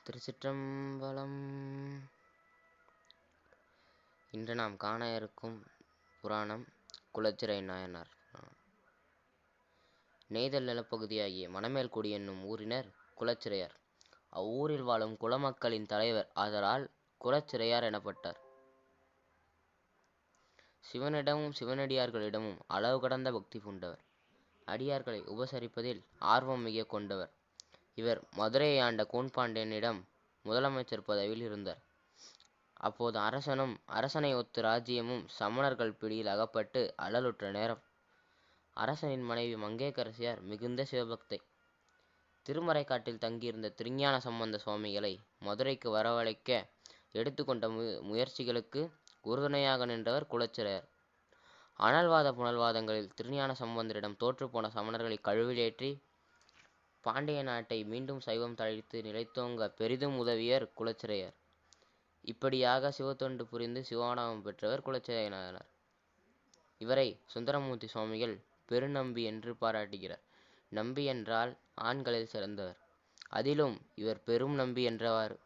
திருச்சிற்றம்பலம். இன்று நாம் காண இருக்கும் புராணம் குலச்சிறை நாயனார். நெய்தல் நிலப்பகுதியாகிய மணமேல்குடி என்னும் ஊரினர் குலச்சிறையார். அவ்வூரில் வாழும் குலமக்களின் தலைவர் ஆதலால் குலச்சிறையார் எனப்பட்டார். சிவனிடமும் சிவனடியார்களிடமும் அளவு கடந்த பக்தி பூண்டவர். அடியார்களை உபசரிப்பதில் ஆர்வம் மிக கொண்டவர். இவர் மதுரையை ஆண்ட கூன்பாண்டியனிடம் முதலமைச்சர் பதவியில் இருந்தார். அப்போது அரசனை ஒத்த ராஜ்யமும் சமணர்கள் பிடியில் அகப்பட்டு அல்லலுற்ற நேரம். அரசனின் மனைவி மங்கையர்க்கரசியார் மிகுந்த சிவபக்தை. திருமறைக்காட்டில் தங்கியிருந்த திருஞான சம்பந்த சுவாமிகளை மதுரைக்கு வரவழைக்க எடுத்துக்கொண்ட முயற்சிகளுக்கு உறுதுணையாக நின்றவர் குலச்சிறையார். அனல்வாத புனல்வாதங்களில் திருஞான சம்பந்தரிடம் தோற்றுப்போன சமணர்களை கழுவிலேற்றி பாண்டிய நாட்டை மீண்டும் சைவம் தழைத்து நிலைத்தோங்க பெரிதும் உதவியர் குலச்சிறையார். இப்படியாக சிவத்தொண்டு புரிந்து சிவானாமம் பெற்றவர் குலச்சிறை நாயனார். இவரை சுந்தரமூர்த்தி சுவாமிகள் பெருநம்பி என்று பாராட்டுகிறார். நம்பி என்றால் ஆண்களில் சிறந்தவர். அதிலும் இவர் பெரும் நம்பி என்றவாறு.